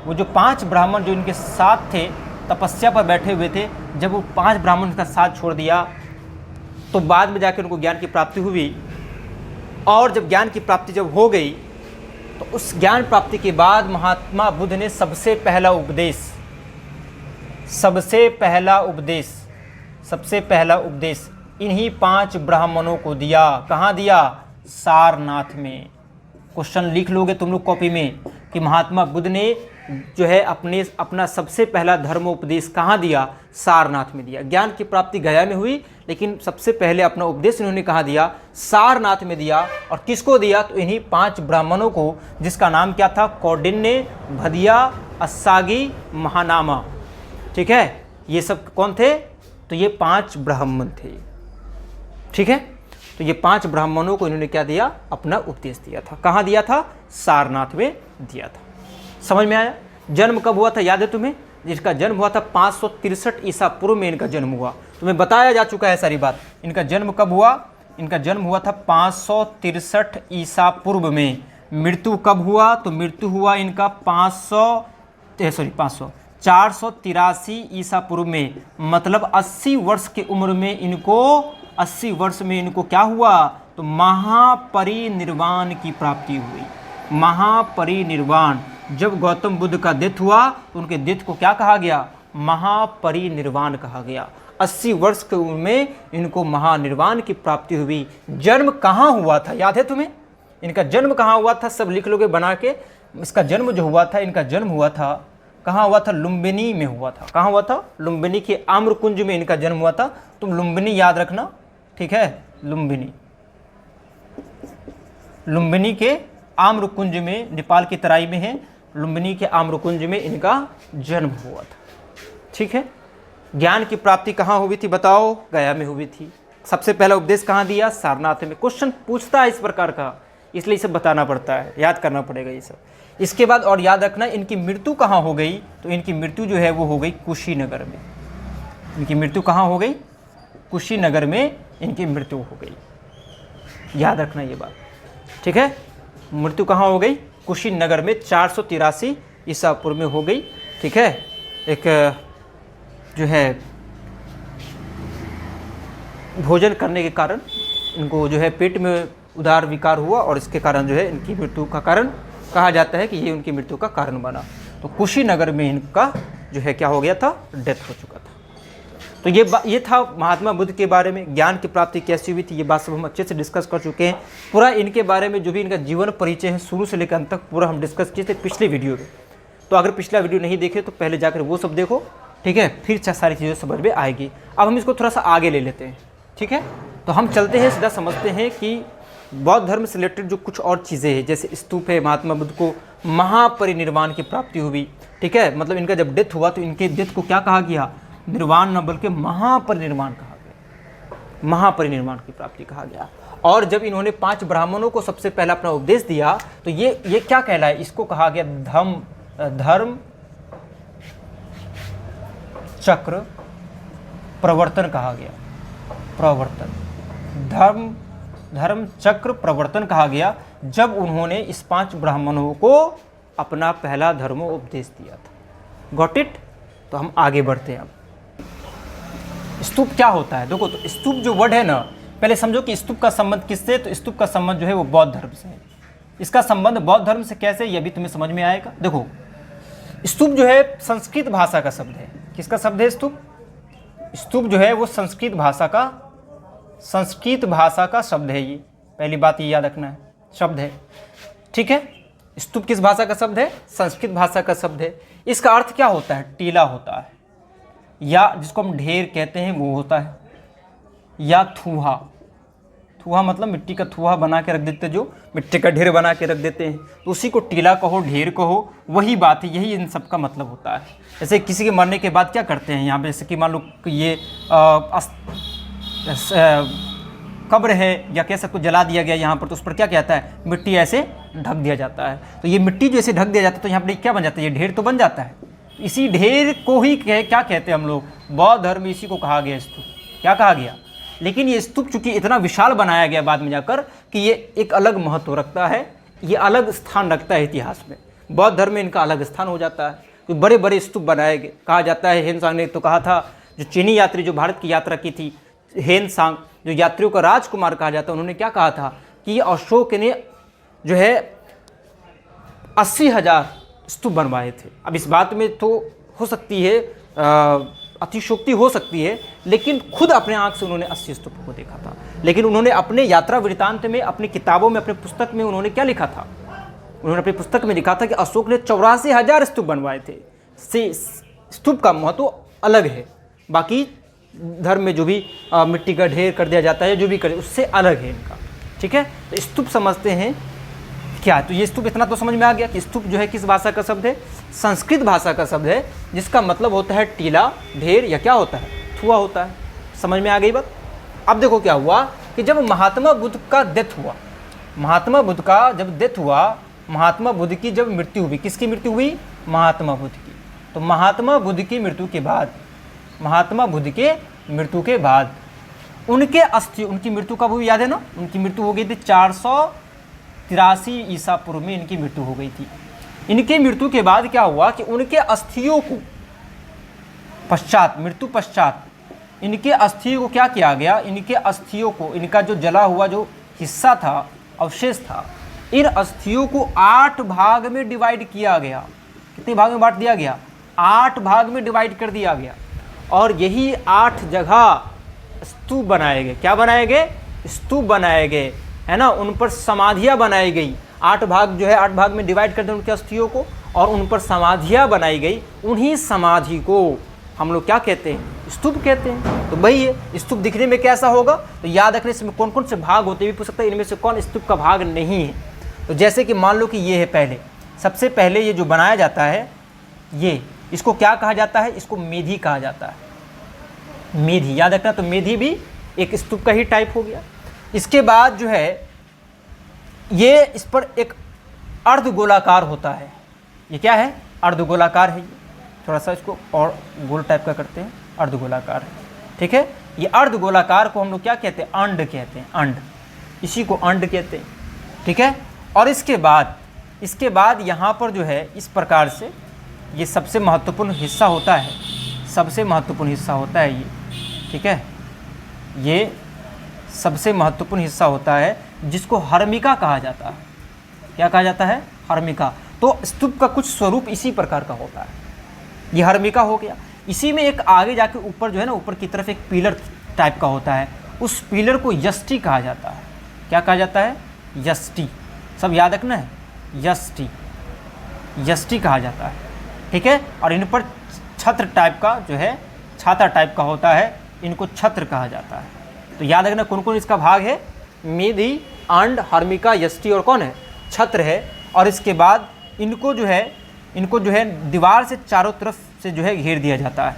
वो जो 5 ब्राह्मण जो इनके साथ थे, तपस्या पर बैठे हुए थे, जब वो 5 ब्राह्मण का साथ छोड़ दिया तो बाद में जाकर उनको ज्ञान की प्राप्ति हुई। और जब ज्ञान की प्राप्ति जब हो गई तो उस ज्ञान प्राप्ति के बाद महात्मा बुद्ध ने सबसे पहला उपदेश इन्हीं 5 ब्राह्मणों को दिया। कहाँ दिया? सारनाथ में। क्वेश्चन लिख लोगे तुम लोग कॉपी में कि महात्मा बुद्ध ने जो है अपना सबसे पहला धर्मोपदेश कहाँ दिया? सारनाथ में दिया। ज्ञान की प्राप्ति गया में हुई, लेकिन सबसे पहले अपना उपदेश इन्होंने कहाँ दिया? सारनाथ में दिया। और किसको दिया? तो इन्हीं 5 ब्राह्मणों को, जिसका नाम क्या था? कौंडिन्य, भदिया, अस्सागी, महानामा। ठीक है, ये सब कौन थे? तो ये 5 ब्राह्मण थे। ठीक है, तो ये 5 ब्राह्मणों को इन्होंने क्या दिया? अपना उपदेश दिया था। कहाँ दिया था? सारनाथ में दिया था। समझ में आया? जन्म कब हुआ था याद है तुम्हें? जिसका जन्म हुआ था 563 ईसा पूर्व में इनका जन्म हुआ। तुम्हें बताया जा चुका है सारी बात। इनका जन्म कब हुआ? इनका जन्म हुआ था 563 ईसा पूर्व में। मृत्यु कब हुआ? तो मृत्यु हुआ इनका 483 ईसा पूर्व में। मतलब 80 वर्ष की उम्र में इनको क्या हुआ? तो महापरिनिर्वाण की प्राप्ति हुई। महापरिनिर्वाण, जब गौतम बुद्ध का डेथ हुआ तो उनके डेथ को क्या कहा गया? महापरिनिर्वाण कहा गया। 80 वर्ष की उम्र में इनको महानिर्वाण की प्राप्ति हुई। जन्म कहाँ हुआ था याद है तुम्हें? इनका जन्म कहाँ हुआ था? सब लिख लोगे बना के। इसका जन्म जो हुआ था, इनका जन्म हुआ था, कहाँ हुआ था? लुम्बिनी में हुआ था। कहाँ हुआ था? लुम्बिनी के आम्रकुंज में इनका जन्म हुआ था। तुम लुम्बिनी याद रखना, ठीक है? लुम्बिनी के आम्रकुंज में, नेपाल की तराई में है, लुम्बिनी के आम्रकुंज में इनका जन्म हुआ था। ठीक है, ज्ञान की प्राप्ति कहाँ हुई थी बताओ? गया में हुई थी। सबसे पहला उपदेश कहाँ दिया? सारनाथ में। क्वेश्चन पूछता है इस प्रकार का, इसलिए इसे बताना पड़ता है, याद करना पड़ेगा ये सब। इसके बाद और याद रखना, इनकी मृत्यु कहाँ हो गई? तो इनकी मृत्यु जो है वो हो गई कुशीनगर में। इनकी मृत्यु कहाँ हो गई? कुशीनगर में इनकी मृत्यु हो गई। याद रखना ये बात, ठीक है? मृत्यु कहाँ हो गई? कुशीनगर में 483 ईसा पूर्व में हो गई। ठीक है, एक जो है भोजन करने के कारण इनको जो है पेट में उदर विकार हुआ और इसके कारण जो है इनकी मृत्यु का कारण कहा जाता है कि ये उनकी मृत्यु का कारण बना। तो कुशीनगर में इनका जो है क्या हो गया था? डेथ हो चुका था। तो ये था महात्मा बुद्ध के बारे में। ज्ञान की प्राप्ति कैसी हुई थी ये बात सब हम अच्छे से डिस्कस कर चुके हैं। पूरा इनके बारे में जो भी इनका जीवन परिचय है शुरू से लेकर अंत तक पूरा हम डिस्कस किए थे पिछले वीडियो में। तो अगर पिछला वीडियो नहीं देखे तो पहले जाकर वो सब देखो, ठीक है? फिर सारी चीज़ें समझ में आएगी। अब हम इसको थोड़ा सा आगे ले लेते हैं, ठीक है? तो हम चलते हैं, सीधा समझते हैं कि बौद्ध धर्म से रिलेटेड जो कुछ और चीज़ें हैं, जैसे स्तूप है, महात्मा बुद्ध को महापरिनिर्वाण की प्राप्ति हुई। ठीक है, मतलब इनका जब डेथ हुआ तो इनके डेथ को क्या कहा गया? निर्वाण न बल्कि महापरिनिर्वाण कहा गया। महापरिनिर्वाण की प्राप्ति कहा गया। और जब इन्होंने 5 ब्राह्मणों को सबसे पहला अपना उपदेश दिया तो ये क्या कहलाए? इसको कहा गया धर्म चक्र प्रवर्तन कहा गया। प्रवर्तन, धर्म चक्र प्रवर्तन कहा गया जब उन्होंने इस 5 ब्राह्मणों को अपना पहला धर्मोपदेश दिया था। Got it? तो हम आगे बढ़ते हैं। अब स्तूप क्या होता है? देखो, तो स्तूप जो वर्ड है ना, पहले समझो कि स्तूप का संबंध किससे? तो स्तूप का संबंध जो है वो बौद्ध धर्म से है। इसका संबंध बौद्ध धर्म से कैसे, ये भी तुम्हें समझ में आएगा। देखो, स्तूप जो है संस्कृत भाषा का शब्द है। किसका शब्द है स्तूप? स्तूप जो है वो संस्कृत भाषा का शब्द है। ये पहली बात ये याद रखना है, शब्द है। ठीक है, स्तूप किस भाषा का शब्द है? संस्कृत भाषा का शब्द है। इसका अर्थ क्या होता है? टीला होता है, या जिसको हम ढेर कहते हैं वो होता है, या थूहा थुआ मतलब मिट्टी का थुआ बना के रख देते, जो मिट्टी का ढेर बना के रख देते हैं, तो उसी को टीला कहो, ढेर कहो, वही बात है, यही इन सब का मतलब होता है। जैसे किसी के मरने के बाद क्या करते हैं यहाँ पे, जैसे कि मान लो ये कब्र है या कह सकते जला दिया गया यहाँ पर, तो उस पर क्या कहता है, मिट्टी ऐसे ढक दिया जाता है। तो ये मिट्टी जो ऐसे ढक दिया जाता है तो यहाँ पर क्या बन जाता है, ये ढेर तो बन जाता है। इसी ढेर को ही क्या कहते हैं हम लोग, बौद्ध धर्म, इसी को कहा गया स्तूप। क्या कहा गया? लेकिन ये स्तूप चूंकि इतना विशाल बनाया गया बाद में जाकर कि ये एक अलग महत्व रखता है, ये अलग स्थान रखता है इतिहास में। बौद्ध धर्म में इनका अलग स्थान हो जाता है, तो बड़े बड़े स्तूप बनाए गए। कहा जाता है हेनसांग ने तो कहा था, जो चीनी यात्री जो भारत की यात्रा की थी, हेनसांग जो यात्रियों का राजकुमार कहा जाता है, उन्होंने क्या कहा था कि ये अशोक ने जो है 80,000 स्तूप बनवाए थे। अब इस बात में तो हो सकती है अतिशयोक्ति हो सकती है, लेकिन खुद अपने आंख से उन्होंने 80 स्तूपों को देखा था। लेकिन उन्होंने अपने यात्रा वृत्तांत में, अपनी किताबों में, अपने पुस्तक में उन्होंने क्या लिखा था, उन्होंने अपनी पुस्तक में लिखा था कि अशोक ने 84,000 स्तूप बनवाए थे। से स्तूप का महत्व अलग है, बाकी धर्म में जो भी मिट्टी का ढेर कर दिया जाता है, जो भी करे उससे अलग है इनका। ठीक है, तो स्तूप समझते हैं क्या। तो ये स्तूप इतना तो समझ में आ गया कि स्तूप जो है किस भाषा का शब्द है, संस्कृत भाषा का शब्द है, जिसका मतलब होता है टीला, ढेर या क्या होता है, थुआ होता है। समझ में आ गई बात। अब देखो क्या हुआ कि जब महात्मा बुद्ध का डेथ हुआ, महात्मा बुद्ध का जब डेथ हुआ, महात्मा बुद्ध की जब मृत्यु हुई, किसकी मृत्यु हुई, महात्मा बुद्ध की। तो महात्मा बुद्ध की मृत्यु के बाद, महात्मा बुद्ध के मृत्यु के बाद उनके अस्थि, उनकी मृत्यु कब हुई याद है ना, उनकी मृत्यु हो गई थी 483 ईसा पूर्व में इनकी मृत्यु हो गई थी। इनके मृत्यु के बाद क्या हुआ कि उनके अस्थियों को पश्चात, मृत्यु पश्चात इनके अस्थियों को क्या किया गया, इनके अस्थियों को, इनका जो जला हुआ जो हिस्सा था, अवशेष था, इन अस्थियों को 8 भाग में डिवाइड किया गया। कितने भाग में बांट दिया गया, 8 भाग में डिवाइड कर दिया गया। और यही 8 जगह स्तूप बनाए गए। क्या बनाए गए, स्तूप बनाए गए, है ना। उन पर समाधियाँ बनाई गई। 8 भाग जो है, 8 भाग में डिवाइड कर दें उनके अस्थियों को, और उन पर समाधियाँ बनाई गई। उन्हीं समाधि को हम लोग क्या कहते हैं, स्तूप कहते हैं। तो वही है, स्तूप दिखने में कैसा होगा, तो याद रखने इसमें कौन कौन से भाग होते हैं, भी पूछ सकते हैं इनमें से कौन स्तूप का भाग नहीं है। तो जैसे कि मान लो कि ये है, पहले सबसे पहले ये जो बनाया जाता है, ये इसको क्या कहा जाता है, इसको मेधी कहा जाता है। मेधी याद रखना, तो मेधी भी एक स्तूप का ही टाइप हो गया। इसके बाद जो है ये, इस पर एक अर्धगोलाकार होता है। ये क्या है, अर्धगोलाकार है। ये थोड़ा सा इसको और गोल टाइप का करते हैं, अर्धगोलाकार है। ठीक है, ये अर्धगोलाकार को हम लोग क्या कहते हैं, अंड कहते हैं, अंड, इसी को अंड कहते हैं। ठीक है, और इसके बाद यहाँ पर जो है इस प्रकार से ये सबसे महत्वपूर्ण हिस्सा होता है, सबसे महत्वपूर्ण हिस्सा होता है ये। ठीक है, ये सबसे महत्वपूर्ण हिस्सा होता है जिसको हर्मिका कहा जाता है। क्या कहा जाता है, हर्मिका। तो स्तूप का कुछ स्वरूप इसी प्रकार का होता है। ये हर्मिका हो गया। इसी में एक आगे जाके ऊपर जो है ना, ऊपर की तरफ एक पिलर टाइप का होता है, उस पिलर को यष्टि कहा जाता है। क्या कहा जाता है, यष्टि। सब याद रखना है, यष्टि, यष्टि कहा जाता है। ठीक है, और इन पर छत्र टाइप का जो है, छाता टाइप का होता है, इनको छत्र कहा जाता है। तो याद रखना कौन कौन इसका भाग है, मेधी, अंड, हर्मिका, यष्टि और कौन है, छत्र है। और इसके बाद इनको जो है दीवार से चारों तरफ से जो है घेर दिया जाता है,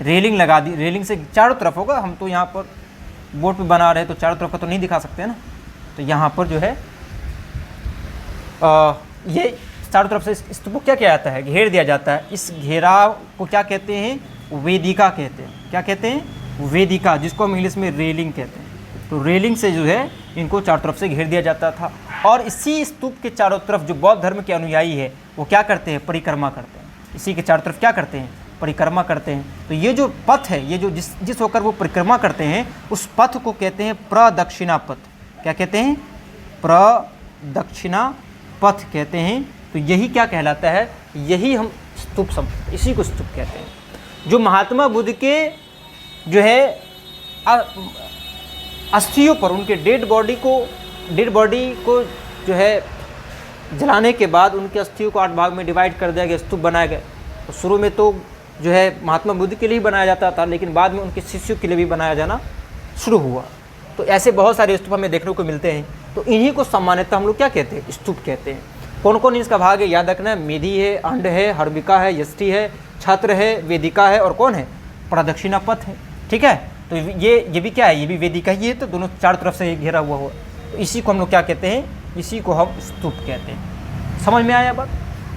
रेलिंग लगा दी, रेलिंग से चारों तरफ होगा। हम तो यहाँ पर बोर्ड पे बना रहे हैं तो चारों तरफ का तो नहीं दिखा सकते हैं ना, तो यहाँ पर जो है ये चारों तरफ से स्तूप को क्या किया जाता है, घेर दिया जाता है। इस घेराव को क्या कहते हैं, वेदिका कहते हैं। क्या कहते हैं, वेदिका, जिसको हम इंग्लिश में रेलिंग कहते हैं। तो रेलिंग से जो है इनको चारों तरफ से घेर दिया जाता था। और इसी स्तूप के चारों तरफ जो बौद्ध धर्म के अनुयायी है वो क्या करते हैं, परिक्रमा करते हैं। इसी के चारों तरफ क्या करते हैं, परिक्रमा करते हैं। तो ये जो पथ है, ये जो जिस होकर वो परिक्रमा करते हैं, उस पथ को कहते हैं प्रदक्षिणा पथ। क्या कहते हैं, प्रदक्षिणा पथ कहते हैं। तो यही क्या कहलाता है, यही हम स्तूप समझते, इसी को स्तूप कहते हैं। जो महात्मा बुद्ध के जो है अस्थियों पर, उनके डेड बॉडी को जो है जलाने के बाद उनके अस्थियों को 8 भाग में डिवाइड कर दिया गया, स्तूप बनाया गया। तो शुरू में तो जो है महात्मा बुद्ध के लिए बनाया जाता था, लेकिन बाद में उनके शिष्यों के लिए भी बनाया जाना शुरू हुआ। तो ऐसे बहुत सारे स्तूप हमें देखने को मिलते हैं। तो इन्हीं को सामान्यतः हम लोग क्या कहते हैं, स्तूप कहते हैं। कौन कौन इसका भाग है याद रखना है, मेधी है, अंड है, हर्बिका है, यष्टि है, छत्र है, वेदिका है और कौन है, प्रदक्षिणा पथ है। ठीक है, तो ये भी क्या है, ये भी वेदिका ही है, तो दोनों चारों तरफ से घेरा हुआ हो, तो इसी को हम लोग क्या कहते हैं, इसी को हम स्तूप कहते हैं। समझ में आया बात।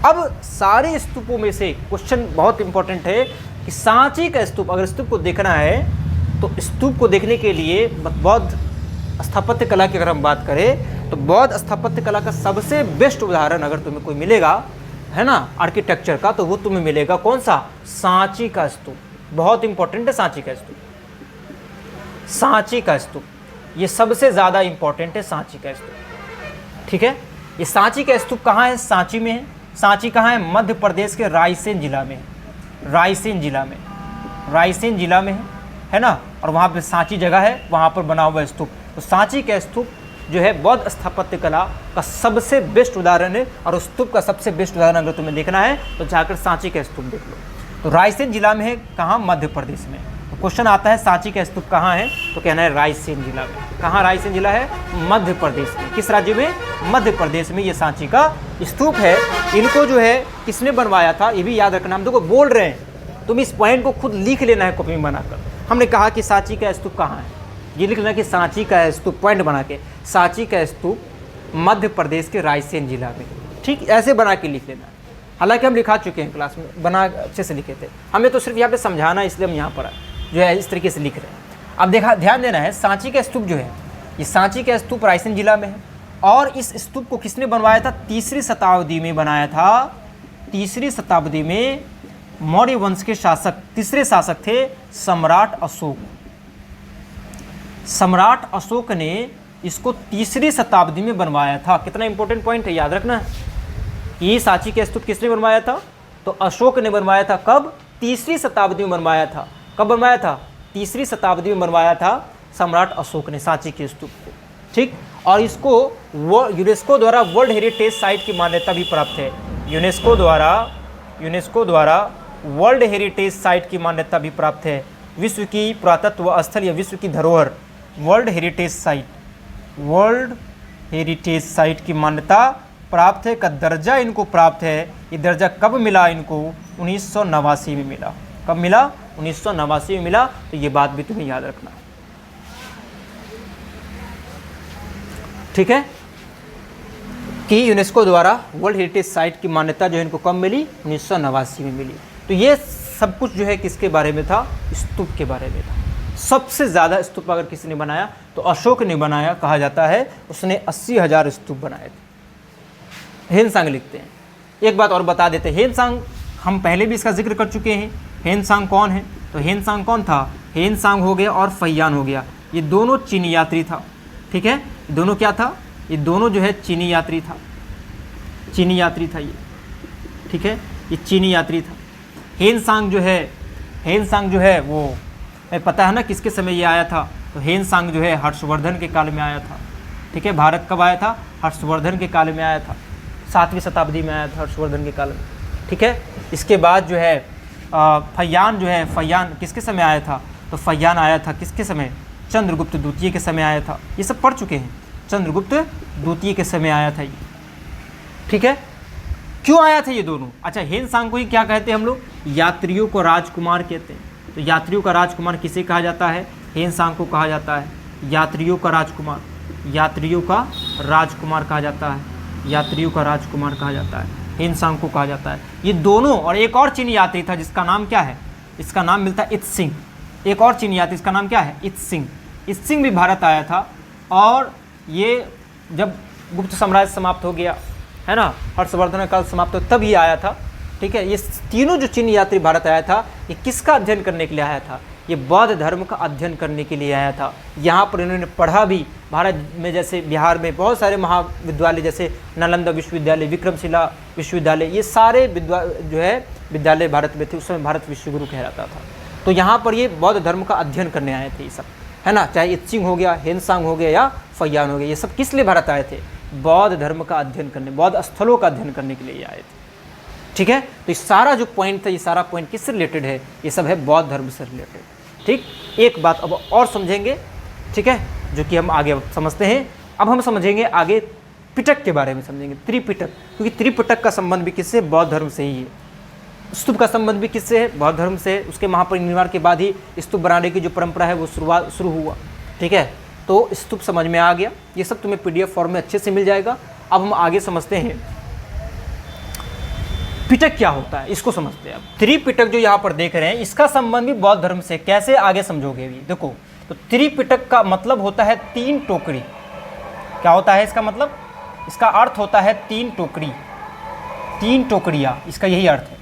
अब सारे स्तूपों में से क्वेश्चन बहुत इंपॉर्टेंट है कि सांची का स्तूप, अगर स्तूप को देखना है तो स्तूप को देखने के लिए बौद्ध स्थापत्य कला की अगर हम बात करें तो बौद्ध स्थापत्य कला का सबसे बेस्ट उदाहरण अगर तुम्हें कोई मिलेगा, है ना, आर्किटेक्चर का, तो वो तुम्हें मिलेगा कौन सा, सांची का स्तूप। बहुत इंपॉर्टेंट है सांची का स्तूप, सांची का स्तूप ये सबसे ज़्यादा इंपॉर्टेंट है, सांची का स्तूप। ठीक है, ये सांची का स्तूप कहाँ है, सांची में है। सांची कहाँ है, मध्य प्रदेश के रायसेन जिला में है, रायसेन जिला में, रायसेन जिला में है ना, और वहाँ पे सांची जगह है, वहाँ पर बना हुआ स्तूप। तो सांची का स्तूप जो है बौद्ध स्थापत्य कला का सबसे बेस्ट उदाहरण है, और उस स्तूप का सबसे बेस्ट उदाहरण अगर तुम्हें देखना है तो जाकर सांची का स्तूप देख लो। तो रायसेन जिला में है, कहाँ, मध्य प्रदेश में। तो क्वेश्चन आता है सांची का स्तूप कहाँ है, तो कहना है रायसेन जिला में। कहाँ रायसेन जिला है, मध्य प्रदेश में। किस राज्य में, मध्य प्रदेश में ये सांची का स्तूप है। इनको जो है किसने बनवाया था ये भी याद रखना, हम देखो बोल रहे हैं, तुम इस पॉइंट को खुद लिख लेना है कॉपी में बनाकर। हमने कहा कि सांची का स्तूप कहाँ है, ये लिख लेना कि सांची का स्तूप, पॉइंट बना के, सांची का स्तूप मध्य प्रदेश के रायसेन जिला में। ठीक, ऐसे बना के लिख लेना। हालांकि हम लिखा चुके हैं क्लास में, बना अच्छे से लिखे थे, हमें तो सिर्फ यहाँ पे समझाना, इसलिए हम यहाँ पर जो है इस तरीके से लिख रहे हैं। अब देखा, ध्यान देना है, सांची का स्तूप जो है, ये सांची का स्तूप रायसेन जिला में है, और इस स्तूप को किसने बनवाया था, तीसरी शताब्दी में बनाया था। तीसरी शताब्दी में मौर्य वंश के शासक, तीसरे शासक थे सम्राट अशोक। सम्राट अशोक ने इसको तीसरी शताब्दी में बनवाया था। कितना इंपॉर्टेंट पॉइंट है, याद रखना। ये सांची का स्तूप किसने बनवाया था, तो अशोक ने बनवाया था। कब, तीसरी शताब्दी में बनवाया था। कब बनवाया था, तीसरी शताब्दी में बनवाया था सम्राट अशोक ने सांची के स्तूप को। ठीक, और इसको यूनेस्को द्वारा वर्ल्ड हेरिटेज साइट की मान्यता भी प्राप्त है। यूनेस्को द्वारा वर्ल्ड हेरिटेज साइट की मान्यता भी प्राप्त है। विश्व की पुरातत्व स्थल या विश्व की धरोहर, वर्ल्ड हेरिटेज साइट की मान्यता प्राप्त है, का दर्जा इनको प्राप्त है। ये दर्जा कब मिला इनको, 1989 में मिला। कब मिला, 1989 में मिला। तो ये बात भी तुम्हें याद रखना। ठीक है, कि यूनेस्को द्वारा वर्ल्ड हेरिटेज साइट की मान्यता जो है इनको कब मिली, 1989 में मिली। तो ये सब कुछ जो है किसके बारे में था, स्तूप के बारे में था। सबसे ज़्यादा स्तूप अगर किसी ने बनाया तो अशोक ने बनाया, कहा जाता है उसने 80,000 स्तूप बनाए थे। हेनसांग लिखते हैं। एक बात और बता देते हैं, हेनसांग हम पहले भी इसका जिक्र कर चुके हैं। हेनसांग कौन है, तो हेनसांग कौन था, हेनसांग हो गया और फैयान हो गया, ये दोनों चीनी यात्री था। ठीक है, दोनों क्या था, ये दोनों जो है चीनी यात्री था, चीनी यात्री था ये। ठीक है, ये चीनी यात्री था। हेनसांग जो है वो पता है ना किसके समय ये आया था, तो हेनसांग जो है हर्षवर्धन के काल में आया था। ठीक है, भारत कब आया था, हर्षवर्धन के काल में आया था, 7वीं शताब्दी में आया था हर्षवर्धन के काल में। ठीक है, इसके बाद जो है फैयान किसके समय आया था, तो फैयान आया था किसके समय, चंद्रगुप्त द्वितीय के समय आया था। ये सब पढ़ चुके हैं, चंद्रगुप्त द्वितीय के समय आया था ये। ठीक है, क्यों आया था ये दोनों। अच्छा, हेनसांग को ही क्या कहते हैं हम लोग, यात्रियों को राजकुमार कहते हैं। तो यात्रियों का राजकुमार किसे कहा जाता है, हेनसांग को कहा जाता है यात्रियों का राजकुमार, यात्रियों का राजकुमार कहा जाता है, यात्रियों का राजकुमार कहा जाता है, हेनसांग को कहा जाता है। ये दोनों, और एक और चीनी यात्री था जिसका नाम क्या है, इसका नाम मिलता है इत्सिंग। एक और चीनी यात्री, इसका नाम क्या है, इत्सिंग। इत्सिंग भी भारत आया था, और ये जब गुप्त साम्राज्य समाप्त हो गया है ना, हर्षवर्धन काल समाप्त हो, तब ये आया था। ठीक है, ये तीनों जो चीनी यात्री भारत आया था, ये किसका अध्ययन करने के लिए आया था, ये बौद्ध धर्म का अध्ययन करने के लिए आया था। यहाँ पर इन्होंने पढ़ा भी। भारत में जैसे बिहार में बहुत सारे महाविद्यालय, जैसे नालंदा विश्वविद्यालय, विक्रमशिला विश्वविद्यालय, ये सारे विद्यालय भारत में थे। उस समय भारत विश्वगुरु कहलाता था। तो यहाँ पर ये बौद्ध धर्म का अध्ययन करने आए थे ये सब, है ना, चाहे इत्सिंग हो गया, हेनसांग हो गया या फैयान हो गया, ये सब किस लिए भारत आए थे, बौद्ध धर्म का अध्ययन करने, बौद्ध स्थलों का अध्ययन करने के लिए ये आए थे। ठीक है, तो ये सारा जो पॉइंट था, ये सारा पॉइंट किससे रिलेटेड है, ये सब है बौद्ध धर्म से रिलेटेड। ठीक, एक बात अब और समझेंगे। ठीक है, जो कि हम आगे समझते हैं। अब हम समझेंगे आगे पिटक के बारे में समझेंगे, त्रिपिटक, क्योंकि त्रिपिटक का संबंध भी किससे? बौद्ध धर्म से ही है। स्तूप का संबंध भी किससे है? बौद्ध धर्म से। उसके महापरिनिर्वाण के बाद ही स्तूप बनाने की जो परंपरा है वो शुरू हुआ। ठीक है, तो स्तूप समझ में आ गया। ये सब तुम्हें PDF फॉर्म में अच्छे से मिल जाएगा। अब हम आगे समझते हैं पिटक क्या होता है, इसको समझते हैं। अब त्रिपिटक जो यहाँ पर देख रहे हैं, इसका संबंध भी बौद्ध धर्म से। कैसे, आगे समझोगे भी। देखो, तो त्रिपिटक का मतलब होता है 3 टोकरी। क्या होता है इसका मतलब? इसका अर्थ होता है 3 टोकरी, 3 टोकरियाँ, इसका यही अर्थ है।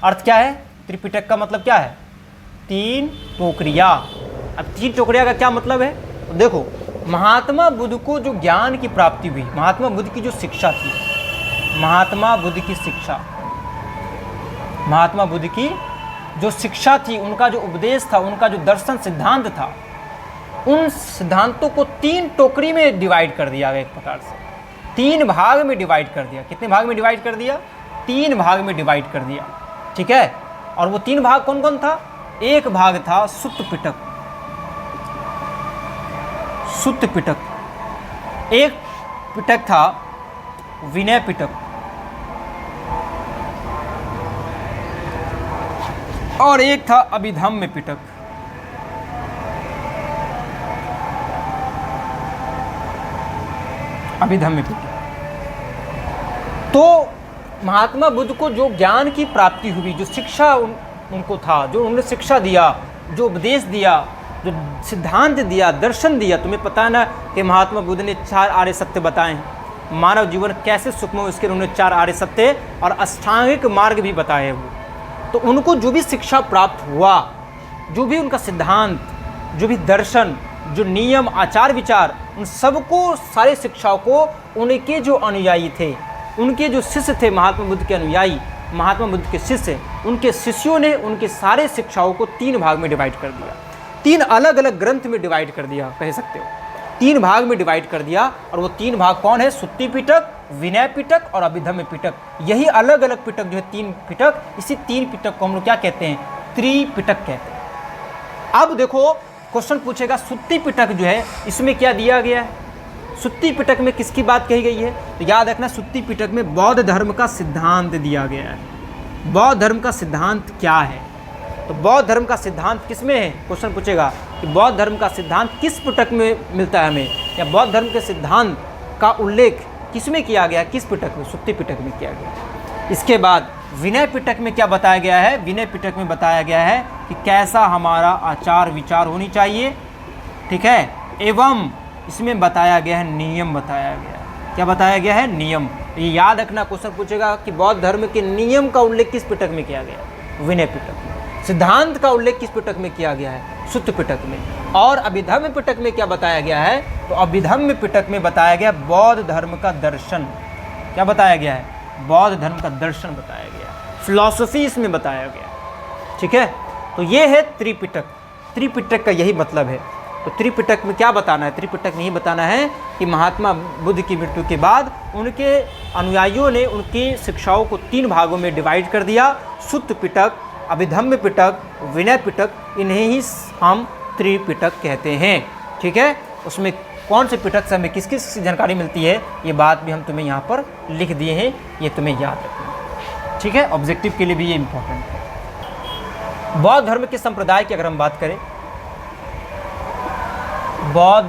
अर्थ क्या है? त्रिपिटक का मतलब क्या है? 3 टोकरियाँ। अब 3 टोकरियाँ का क्या मतलब है? तो देखो, महात्मा बुद्ध को जो ज्ञान की प्राप्ति हुई, महात्मा बुद्ध की जो शिक्षा थी, महात्मा बुद्ध की शिक्षा, महात्मा बुद्ध की जो शिक्षा थी, उनका जो उपदेश था, उनका जो दर्शन सिद्धांत था, उन सिद्धांतों को 3 टोकरी में डिवाइड कर दिया गया। एक प्रकार से 3 भाग में डिवाइड कर दिया। कितने भाग में डिवाइड कर दिया? 3 भाग में डिवाइड कर दिया। ठीक है, और वो 3 भाग कौन कौन था? एक भाग था सुत्त पिटक, सुत्त पिटक। एक पिटक था विनय पिटक, और एक था अभिधम्म पिटक। अभिधम्म पिटक। तो महात्मा बुद्ध को जो ज्ञान की प्राप्ति हुई, जो शिक्षा उनको था, जो उन्होंने शिक्षा दिया, जो उपदेश दिया, जो सिद्धांत दिया, दर्शन दिया। तुम्हें पता है ना कि महात्मा बुद्ध ने 4 आर्य सत्य बताए हैं। मानव जीवन कैसे सुखमय हो, इसके उन्होंने 4 आर्य सत्य और अष्टांगिक मार्ग भी बताए हैं। वो तो उनको जो भी शिक्षा प्राप्त हुआ, जो भी उनका सिद्धांत, जो भी दर्शन, जो नियम, आचार विचार, उन सबको, सारी शिक्षाओं को उनके जो अनुयायी थे, उनके जो शिष्य थे, महात्मा बुद्ध के अनुयायी, महात्मा बुद्ध के शिष्य, उनके शिष्यों ने उनके सारे शिक्षाओं को 3 भाग में डिवाइड कर दिया। 3 अलग अलग ग्रंथ में डिवाइड कर दिया, कह सकते हो। 3 भाग में डिवाइड कर दिया। और वो 3 भाग कौन है? सुत्ती पिटक, विनय पिटक और अभिधम्म पिटक। यही अलग अलग पिटक जो है 3 पिटक, इसी 3 पिटक को हम लोग क्या कहते हैं? त्रिपिटक कहते हैं। अब देखो, क्वेश्चन पूछेगा सुत्ती पिटक जो है, इसमें क्या दिया गया है? सुत्ती पिटक में किसकी बात कही गई है? तो याद रखना, सुत्ती पिटक में बौद्ध धर्म का सिद्धांत दिया गया है। बौद्ध धर्म का सिद्धांत क्या है? तो बौद्ध धर्म का सिद्धांत किस में है? क्वेश्चन पूछेगा कि बौद्ध धर्म का सिद्धांत किस पिटक में मिलता है हमें, या बौद्ध धर्म के सिद्धांत का उल्लेख किस में किया गया? किस पिटक में? सुत्ती पिटक में किया गया। इसके बाद विनय पिटक में क्या बताया गया है? विनय पिटक में बताया गया है कि कैसा हमारा आचार विचार होनी चाहिए। ठीक है, एवं इसमें बताया गया है नियम, बताया गया है। क्या बताया गया है? नियम। ये याद रखना, क्वेश्चन पूछेगा कि बौद्ध धर्म के नियम का उल्लेख किस पिटक में किया गया? विनय पिटक में। सिद्धांत का उल्लेख किस पिटक में किया गया है? सुत्त पिटक में। और अभिधम्म पिटक में क्या बताया गया है? तो अभिधम्म पिटक में बताया गया बौद्ध धर्म का दर्शन। क्या बताया गया है? बौद्ध धर्म का दर्शन बताया गया, फिलॉसफी इसमें बताया गया। ठीक है, तो ये है त्रिपिटक। त्रिपिटक का यही मतलब है। तो त्रिपिटक में क्या बताना है? त्रिपिटक में ही बताना है कि महात्मा बुद्ध की मृत्यु के बाद उनके अनुयायियों ने उनकी शिक्षाओं को 3 भागों में डिवाइड कर दिया। सुत्त पिटक, अभिधम्म पिटक, विनय पिटक, इन्हें ही हम त्रिपिटक कहते हैं। ठीक है, उसमें कौन से पिटक से हमें किस किस जानकारी मिलती है, ये बात भी हम तुम्हें यहाँ पर लिख दिए हैं, ये तुम्हें याद रखना। ठीक है, ऑब्जेक्टिव के लिए भी ये इम्पोर्टेंट है। बौद्ध धर्म के संप्रदाय की अगर हम बात करें, बौद्ध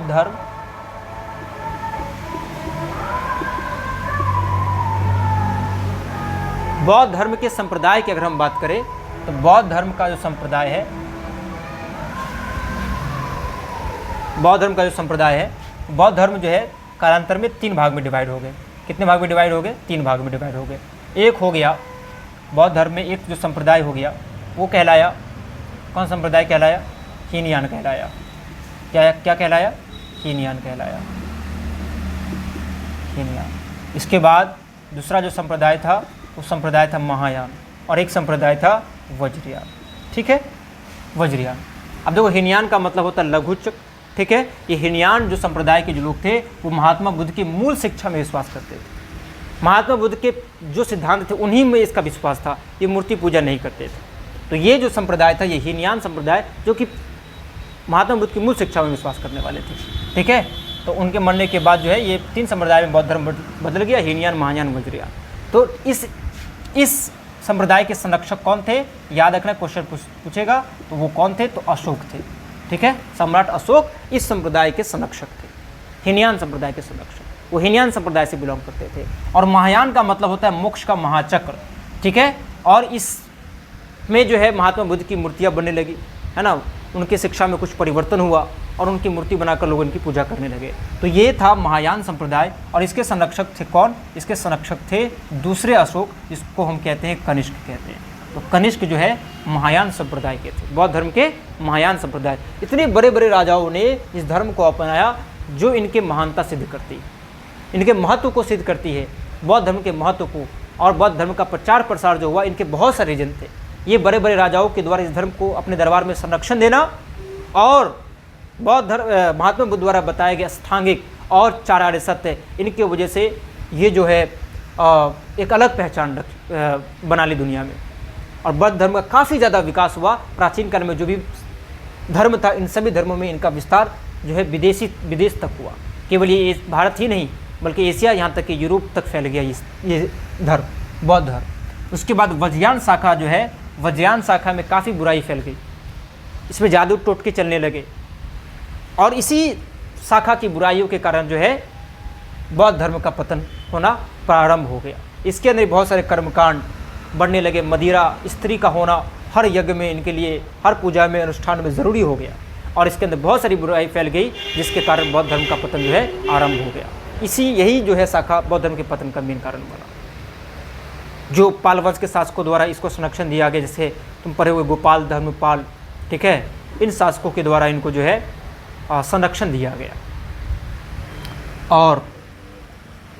धर्म के संप्रदाय की अगर हम बात करें, तो बौद्ध धर्म का जो संप्रदाय है, बौद्ध धर्म का जो संप्रदाय है, बौद्ध धर्म जो है कालांतर में 3 भाग में डिवाइड हो गए। कितने भाग में डिवाइड हो गए? 3 भाग में डिवाइड हो गए। एक हो गया बौद्ध धर्म में एक जो संप्रदाय हो गया, वो कहलाया, कौन संप्रदाय कहलाया? हीनयान कहलाया। क्या कहलाया? हीनयान कहलाया, हीनयान। इसके बाद दूसरा जो संप्रदाय था, वो संप्रदाय था महायान, और एक संप्रदाय था वज्रयान। ठीक है, वज्रयान। अब देखो, हीनयान का मतलब होता है लघुचक। ठीक है, ये हीनयान जो संप्रदाय के जो लोग थे, वो महात्मा बुद्ध की मूल शिक्षा में विश्वास करते थे। महात्मा बुद्ध के जो सिद्धांत थे, उन्हीं में इसका विश्वास था। ये मूर्ति पूजा नहीं करते थे। तो ये जो संप्रदाय था, ये हीनयान संप्रदाय, जो कि महात्मा बुद्ध की मूल शिक्षा में विश्वास करने वाले थे। ठीक है, तो उनके मरने के बाद जो है ये 3 संप्रदाय में बौद्ध धर्म बदल गया, हीनयान, महायान, वज्रयान। तो इस संप्रदाय के संरक्षक कौन थे, याद रखना, क्वेश्चन पूछेगा तो वो कौन थे, तो अशोक थे। ठीक है, सम्राट अशोक इस संप्रदाय के संरक्षक थे, हीनयान संप्रदाय के संरक्षक। वो हीनयान संप्रदाय से बिलोंग करते थे। और महायान का मतलब होता है मोक्ष का महाचक्र। ठीक है, और इसमें जो है महात्मा बुद्ध की मूर्तियाँ बनने लगी, है ना, उनकी शिक्षा में कुछ परिवर्तन हुआ और उनकी मूर्ति बनाकर लोग उनकी पूजा करने लगे। तो ये था महायान संप्रदाय। और इसके संरक्षक थे कौन, इसके संरक्षक थे दूसरे अशोक, जिसको हम कहते हैं कनिष्क कहते हैं। तो कनिष्क जो है महायान संप्रदाय के थे, बौद्ध धर्म के महायान संप्रदाय। इतने बड़े बड़े राजाओं ने इस धर्म को अपनाया जो इनके महानता सिद्ध करती है, इनके महत्व को सिद्ध करती है, बौद्ध धर्म के महत्व को। और बौद्ध धर्म का प्रचार प्रसार जो हुआ, इनके बहुत सारे रीजन थे। ये बड़े बड़े राजाओं के द्वारा इस धर्म को अपने दरबार में संरक्षण देना और बौद्ध धर्म महात्मा बुद्ध द्वारा बताए गए अष्टांगिक और 4 आर्य सत्य, इनकी वजह से ये जो है एक अलग पहचान बना ली दुनिया में। और बौद्ध धर्म का काफ़ी ज़्यादा विकास हुआ। प्राचीन काल में जो भी धर्म था, इन सभी धर्मों में इनका विस्तार जो है विदेश तक हुआ। केवल ये भारत ही नहीं बल्कि एशिया, यहाँ तक कि यूरोप तक फैल गया ये धर्म, बौद्ध धर्म। उसके बाद वज्रयान शाखा जो है, वज्रयान शाखा में काफ़ी बुराई फैल गई, इसमें जादू टोटके चलने लगे। और इसी शाखा की बुराइयों के कारण जो है बौद्ध धर्म का पतन होना प्रारंभ हो गया। इसके अंदर बहुत सारे कर्मकांड बढ़ने लगे। मदिरा, स्त्री का होना हर यज्ञ में, इनके लिए हर पूजा में, अनुष्ठान में ज़रूरी हो गया। और इसके अंदर बहुत सारी बुराई फैल गई, जिसके कारण बौद्ध धर्म का पतन जो है आरंभ हो गया। यही जो है शाखा बौद्ध धर्म के पतन का मेन कारण बना। जो पाल वंश के शासकों द्वारा इसको संरक्षण दिया गया, जैसे तुम पढ़े हुए गोपाल, धर्मपाल, ठीक है, इन शासकों के द्वारा इनको जो है संरक्षण दिया गया। और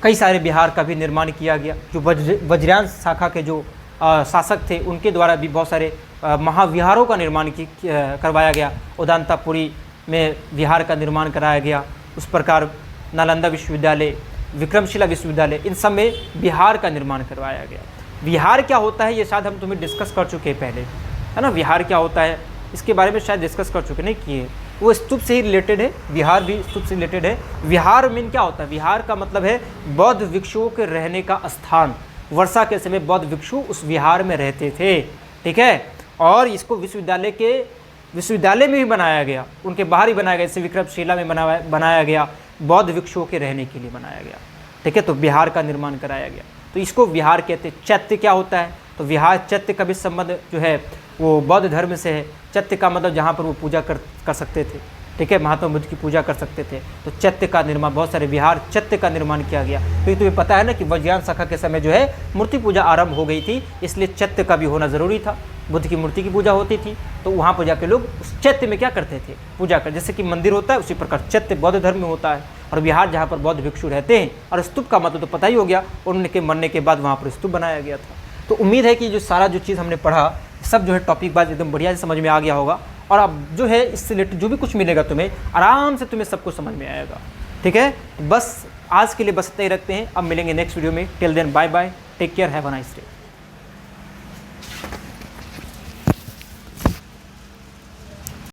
कई सारे विहार का भी निर्माण किया गया। जो वज्रयान शाखा के जो शासक थे, उनके द्वारा भी बहुत सारे महाविहारों का निर्माण करवाया गया। उदांतापुरी में विहार का निर्माण कराया गया। उस प्रकार नालंदा विश्वविद्यालय, विक्रमशिला विश्वविद्यालय, इन सब में विहार का निर्माण करवाया गया। विहार क्या होता है ये शायद हम तुम्हें डिस्कस कर चुके हैं पहले, है ना। विहार क्या होता है इसके बारे में शायद डिस्कस कर चुके, नहीं किए। वो स्तूप से ही रिलेटेड है, विहार भी स्तूप से रिलेटेड है। विहार में क्या होता है, विहार का मतलब है बौद्ध भिक्षुओं के रहने का स्थान। वर्षा के समय बौद्ध भिक्षु उस विहार में रहते थे, ठीक है। और इसको विश्वविद्यालय में भी बनाया गया, उनके बाहर ही बनाया गया, जैसे विक्रमशिला में बनाया गया, बौद्ध भिक्षुओं के रहने के लिए बनाया गया, ठीक है। तो विहार का निर्माण कराया गया, तो इसको विहार कहते हैं। चैत्य क्या होता है, तो विहार चैत्य का भी संबंध जो है वो बौद्ध धर्म से है। चैत्य का मतलब जहाँ पर वो पूजा कर सकते थे, ठीक है, महात्मा बुद्ध की पूजा कर सकते थे। तो चैत्य का निर्माण, बहुत सारे विहार चैत्य का निर्माण किया गया। तो तुम्हें पता है ना कि वज्रयान शाखा के समय जो है मूर्ति पूजा आरंभ हो गई थी, इसलिए चैत्य का भी होना ज़रूरी था। बुद्ध की मूर्ति की पूजा होती थी, तो वहाँ पर जाके लोग उस चैत्य में क्या करते थे, पूजा कर। जैसे कि मंदिर होता है उसी प्रकार चैत्य बौद्ध धर्म में होता है। और विहार जहाँ पर बौद्ध भिक्षु रहते हैं। और स्तूप का मतलब तो पता ही हो गया, उनके मरने के बाद वहाँ पर स्तूप बनाया गया था। तो उम्मीद है कि जो सारा जो चीज़ हमने पढ़ा सब जो है टॉपिक वाइज एकदम बढ़िया से समझ में आ गया होगा। और अब जो है इससे रिलेटेड जो भी कुछ मिलेगा तुम्हें आराम से तुम्हें सब कुछ समझ में आएगा, ठीक है। बस आज के लिए बस इतना ही रखते हैं, अब मिलेंगे नेक्स्ट वीडियो में। Till then bye bye, take care, have a nice day.